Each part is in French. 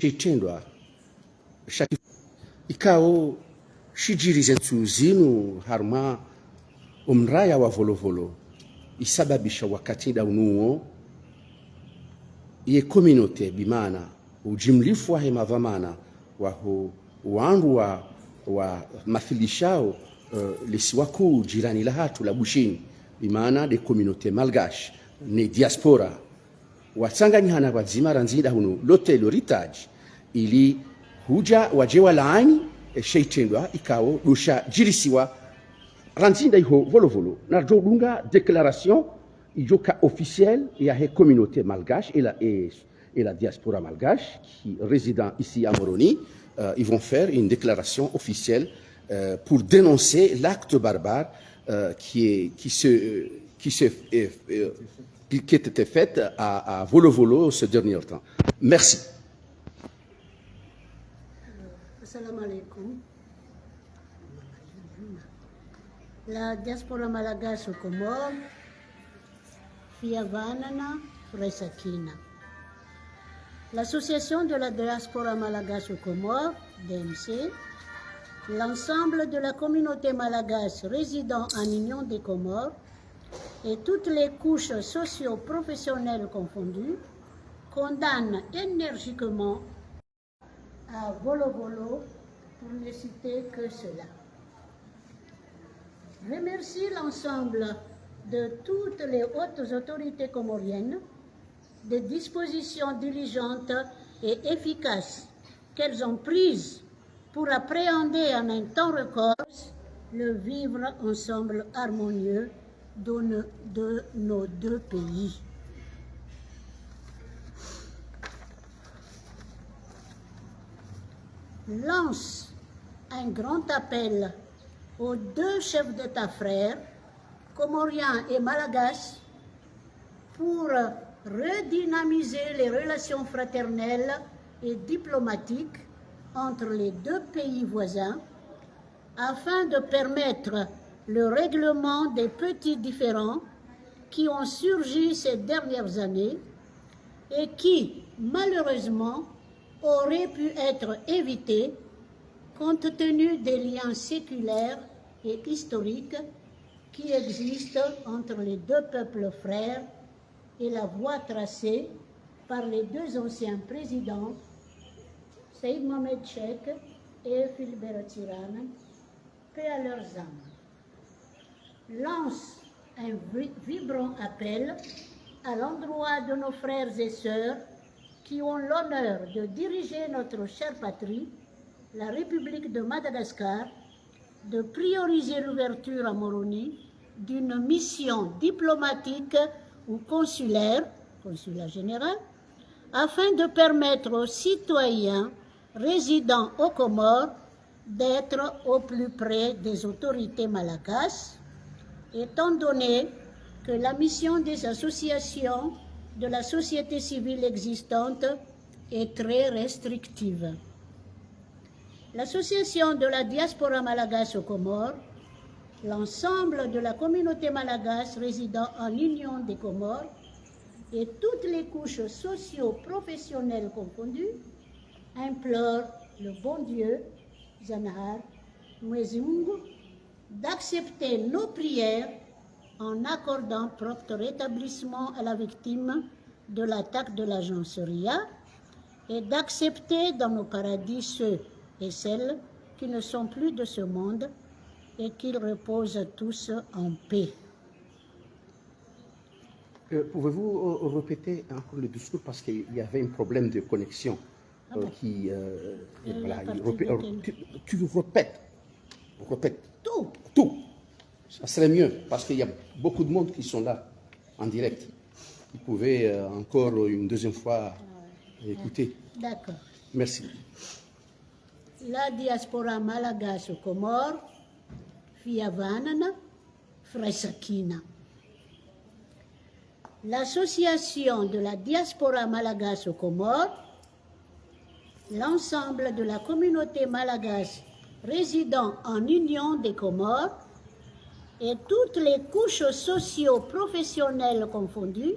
chitendwa ikao shijirizetu zinu harma umraya wa volovolo isababisha wakati daunuo ye communauté bimana ujimlifu wa hemavamana wa wandu wa mafilishao lisiwaku jirani la hatu la bushini bimana de communauté malgache ne diaspora watsanganyihana wadzima ranzida hunu l'hôtel héritage ili huja wajewa laani sheitendwa ikao dusha jirisiwa ranzinda iho volovolo na jodunga déclaration ijoka officielle ya he communauté malgache et la diaspora malgache qui résident ici à Moroni ils vont faire une déclaration officielle pour dénoncer l'acte barbare qui était fait à Volovolo ce dernier temps. Merci. Assalamu alaikum. La diaspora malgache au Comores, Fiavanana, Fresakina. L'association de la diaspora malgache au Comores, DMC, l'ensemble de la communauté malgache résidant en Union des Comores et toutes les couches socio-professionnelles confondues condamnent énergiquement à Volovolo, pour ne citer que cela. Remercie l'ensemble de toutes les hautes autorités comoriennes des dispositions diligentes et efficaces qu'elles ont prises pour appréhender en un temps record le vivre ensemble harmonieux de nos deux pays. Lance un grand appel aux deux chefs d'État frères, comoriens et malgaches, pour redynamiser les relations fraternelles et diplomatiques entre les deux pays voisins, afin de permettre le règlement des petits différends qui ont surgi ces dernières années et qui, malheureusement, auraient pu être évités compte tenu des liens séculaires et historiques qui existent entre les deux peuples frères et la voie tracée par les deux anciens présidents, Saïd Mohamed Cheikh et Philbert Tirana, paix à leurs âmes. Lance un vibrant appel à l'endroit de nos frères et sœurs qui ont l'honneur de diriger notre chère patrie, la République de Madagascar, de prioriser l'ouverture à Moroni d'une mission diplomatique ou consulaire, consulat général, afin de permettre aux citoyens résidant aux Comores d'être au plus près des autorités malgaches, étant donné que la mission des associations de la société civile existante est très restrictive. L'association de la diaspora malgache aux Comores, l'ensemble de la communauté malgache résidant en Union des Comores et toutes les couches socio-professionnelles confondues implorent le bon Dieu, Zanahar, Mwezungu, d'accepter nos prières en accordant prompt rétablissement à la victime de l'attaque de l'agence RIA et d'accepter dans nos paradis ceux et celles qui ne sont plus de ce monde et qu'ils reposent tous en paix. Pouvez-vous répéter encore le discours parce qu'il y avait un problème de connexion voilà, tu répètes tout. Ça serait mieux parce qu'il y a beaucoup de monde qui sont là en direct. Vous pouvez encore une deuxième fois écouter. D'accord. Merci. La diaspora malgache aux Comores, Fiavanana, Fresakina. L'association de la diaspora malgache aux Comores, l'ensemble de la communauté malgache résidant en Union des Comores et toutes les couches socio-professionnelles confondues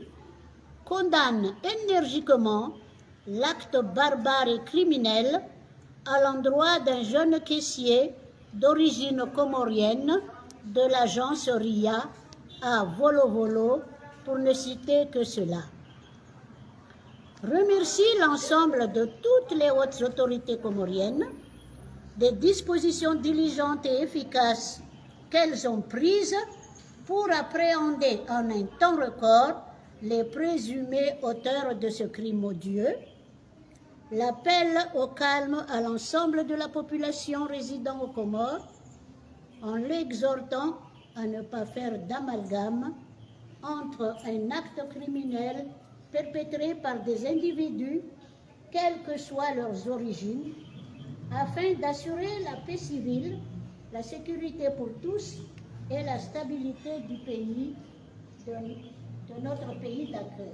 condamnent énergiquement l'acte barbare et criminel à l'endroit d'un jeune caissier d'origine comorienne de l'agence RIA à Volovolo, pour ne citer que cela. Remercie l'ensemble de toutes les hautes autorités comoriennes des dispositions diligentes et efficaces qu'elles ont prises pour appréhender en un temps record les présumés auteurs de ce crime odieux. L'appel au calme à l'ensemble de la population résidant aux Comores, en l'exhortant à ne pas faire d'amalgame entre un acte criminel perpétré par des individus, quelles que soient leurs origines, afin d'assurer la paix civile, la sécurité pour tous et la stabilité du pays, de notre pays d'accueil.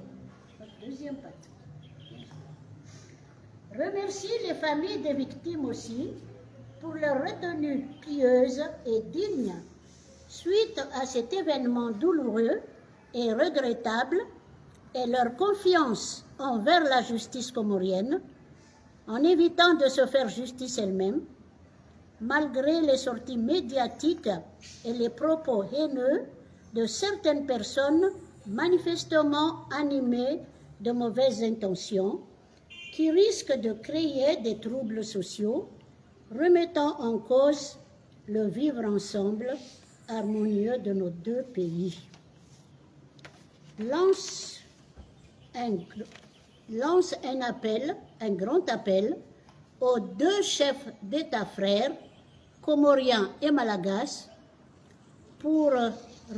Deuxième partie. Remercie les familles des victimes aussi pour leur retenue pieuse et digne suite à cet événement douloureux et regrettable et leur confiance envers la justice comorienne en évitant de se faire justice elle-même, malgré les sorties médiatiques et les propos haineux de certaines personnes manifestement animées de mauvaises intentions qui risquent de créer des troubles sociaux, remettant en cause le vivre ensemble harmonieux de nos deux pays. Lance un appel, un grand appel, aux deux chefs d'État frères, comoriens et malagasy, pour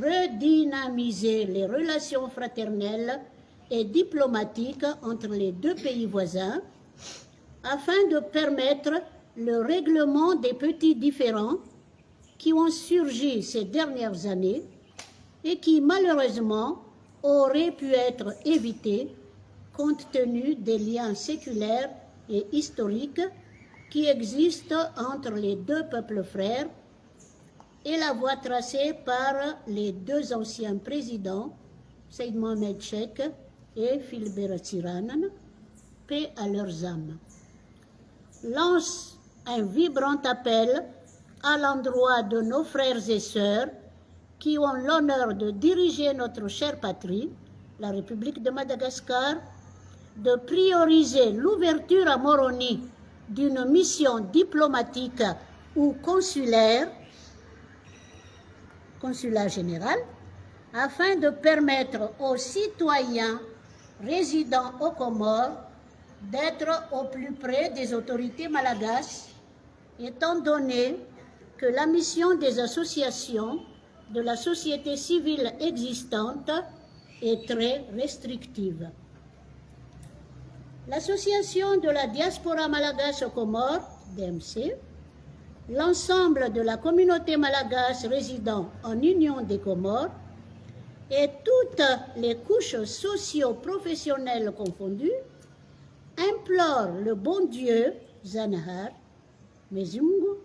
redynamiser les relations fraternelles et diplomatiques entre les deux pays voisins, afin de permettre le règlement des petits différends qui ont surgi ces dernières années et qui, malheureusement, auraient pu être évités compte tenu des liens séculaires et historiques qui existent entre les deux peuples frères et la voie tracée par les deux anciens présidents, Seyd Mohamed Cheikh et Philbert Tsiranan, paix à leurs âmes. Lance un vibrant appel à l'endroit de nos frères et sœurs qui ont l'honneur de diriger notre chère patrie, la République de Madagascar, de prioriser l'ouverture à Moroni d'une mission diplomatique ou consulat général, afin de permettre aux citoyens résidant aux Comores d'être au plus près des autorités malagasy, étant donné que la mission des associations de la société civile existante est très restrictive. L'Association de la diaspora malagasy aux Comores, DMC, l'ensemble de la communauté malagasy résidant en Union des Comores et toutes les couches socio-professionnelles confondues implorent le bon Dieu, Zanahar, Mezungu,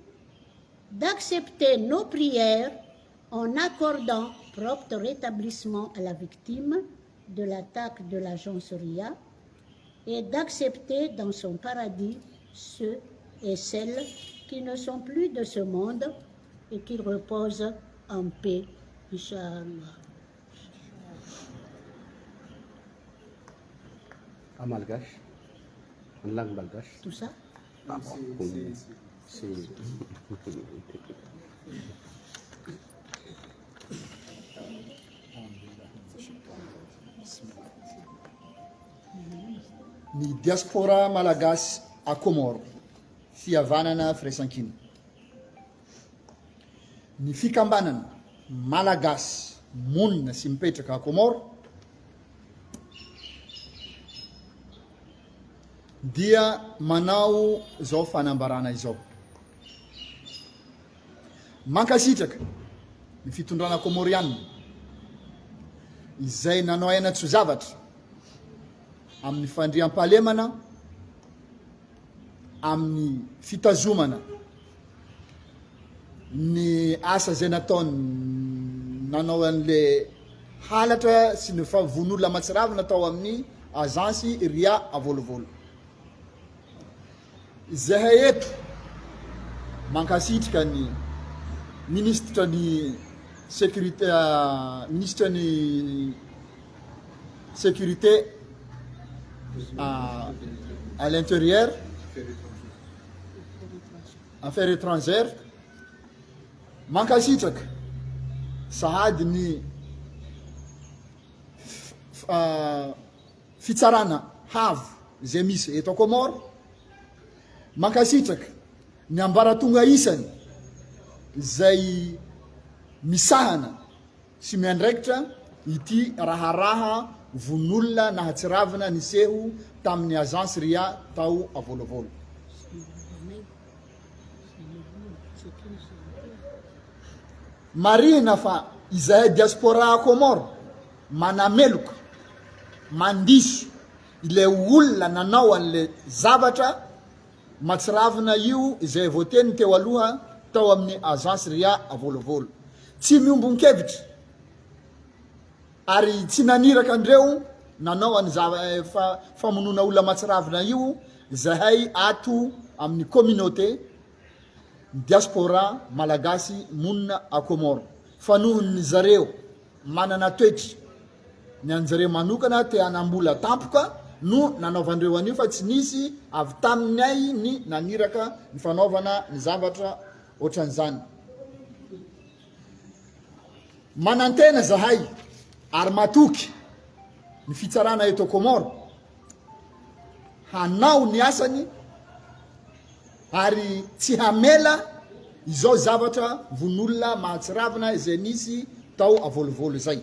d'accepter nos prières en accordant prompt rétablissement à la victime de l'attaque de l'agence RIA et d'accepter dans son paradis ceux et celles qui ne sont plus de ce monde et qui reposent en paix, Inch'Allah. En malgache, en langue malgache. Tout ça? Ah, c'est... Ni diaspora malagasy a Comores, fihavanana firaisan-kina. Ny fikambanana malagasy monina sy mipetraka a Comores dia manao zao fanambarana izao. Mankasitraka ny fitondrana komoriana izay nanao aina-tsy zavatra amin'ny fandriam-pahalemana, amin'ny fitazomana ny asa zay nataony nanao an'le halatra sy ny favon'olona matsiravy natao amin'ny agence RIA a Volovolo. zahay eto mankasitraka ny ministre ny sécurité ministre ny sécurité à l'intérieur, affaires étrangères, mankasitraka sahady ny fitsarana havo zay misy eto Komoro, mankasitraka ny ambaratonga isany zay misahana sy miandraikitra ity raharaha vonolona nahatsiravina niseho tamin'ny agence RIA tao avolovolo. Marina fa izahay diaspora Komoro manameloka mandiso ile olona nanao an'le zavatra matsiravina io izay voteny teo aloha tao amin'ny agence RIA avolovolo. Tsy miombon-kevitra ary tsy naniraka andreo nanao any famonona olona matsiravina io zahay ato amin'ny communauté diaspora malagasy monina a Komoro. Fa nohon'ny zareo manana toetra ny anjareo manokana te hanambola tampoka no nanaovandreo anio fa tsy nisy avy taminay ny naniraka ny fanaovana ny zavatra ohatran'izany. Manantena zahay ary matoky ny fitsarana eto Komoro hanao ny asany ary tsy hamela izao zavatra vonolona mahatsiravina izay nisy tao avolovolo zay.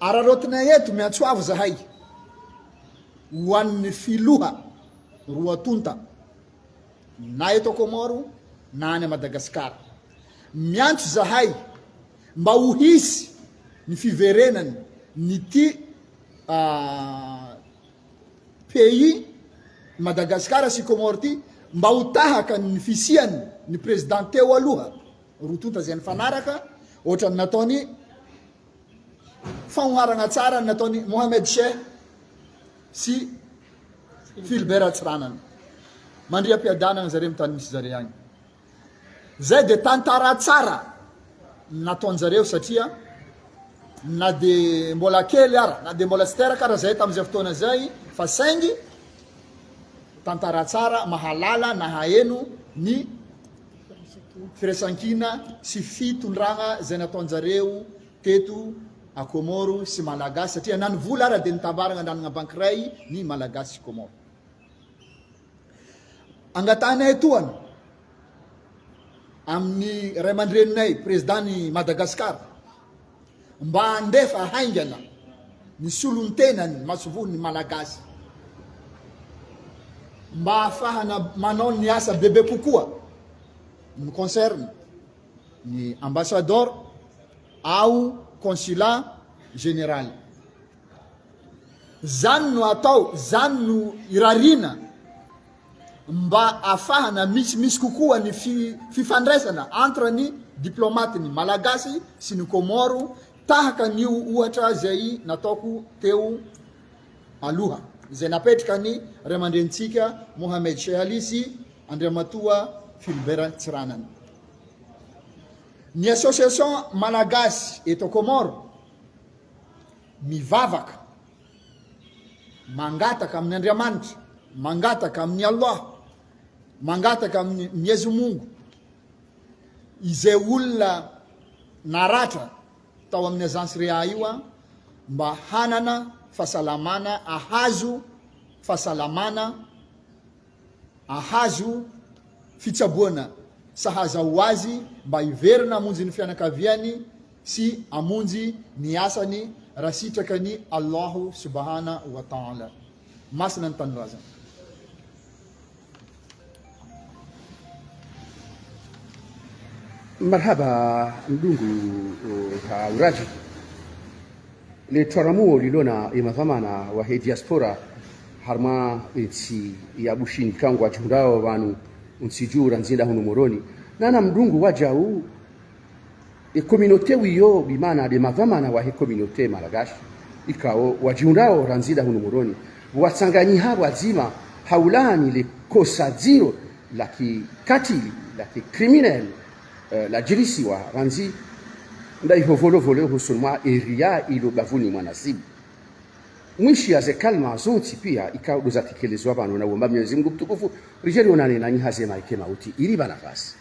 Ararotina eto miantsoavo zahay ho an'ny filoha roa tonta na eto Komoro na any Madagasikara. Miantso zahay mba ho hisy ny fiverenany nyty pays Madagasikara sy Komoro ty mba ho tahaka ny fisiany ny président teo aloha roa tonta zay nifanaraka ohatrany nataony fanoharana tsara nataony Mohamed Sheikh sy Philbert Tsiranana mandriam-piadanana zareo amin'ny tany misy zareo agny. Zay de tantara tsara nataonjareo satria na de mbola kely ara na de mbola tsy teraka ara zay tamin'izay fotoana zay fa saingy tantara tsara mahalala na haeno ny firaisankina sy fitondragna zay nataonjareo teto a Komoro sy Malagasy satria nany vola ara de nitambarana andranagna bankiray ny Malagasy sy Komoro. Angatanay toana amin'ny ray aman-dreninay président ny Madagasikara mba andefa haingana ny solon-tenany masovohony Malagasy mba ahafahana manao ny asa bebe kokoa ny concerne ny ambassadeur ao consulat général. Zany no atao, zany no irarina mba afahana misy kokoa ny fifandraisana entre ny diplomate ny Malagasy sy ny Komoro tahaka ny ohatra zay nataoko teo aloha zay napetraka ny ray aman-drenitsika Mohamed Sheikh Ali sy Andriamatoa Philbert Tsiranana. Ny association Malagasy eto Komoro mivavaka mangataka amin'ny Andriamanitra, mangataka amin'ny Allah, mangataka amin'ny Miezo Mungu izay olona naratra tao amin'ny agence RIA io mba hanana fahasalamana, ahazo fahasalamana, ahazo fitsaboana sahaza ho azy mba hiverina amonjy ny fianakaviany sy amonjy ny asany raha sitraka ny Allahu subhanahu wa ta'ala. Masina ny tanindrazana. Marhaba mdungu hauraji le twaramuo lilona imavamana wa he diaspora harma itsi yabushini kangu wajundao wanu unsijura nzinda hunu moroni nana mdungu wajau e communauté wiyo bimana de mavamana wa he communauté Malagashi ikao wajundao ranzida hunu moroni wasanganyi hawa zima haulani le kosa ziro la kikatili la kikriminel la jirisiwa ranzi ndai hovolo husunwa eria ilo bavuni mwanasibu mwishi ya zekalma zonti pia ikaudoza tekelezwa bano na uomba Mwenyezi Mungu mtukufu rijali onane na nyihaze maike mauti ili banafasi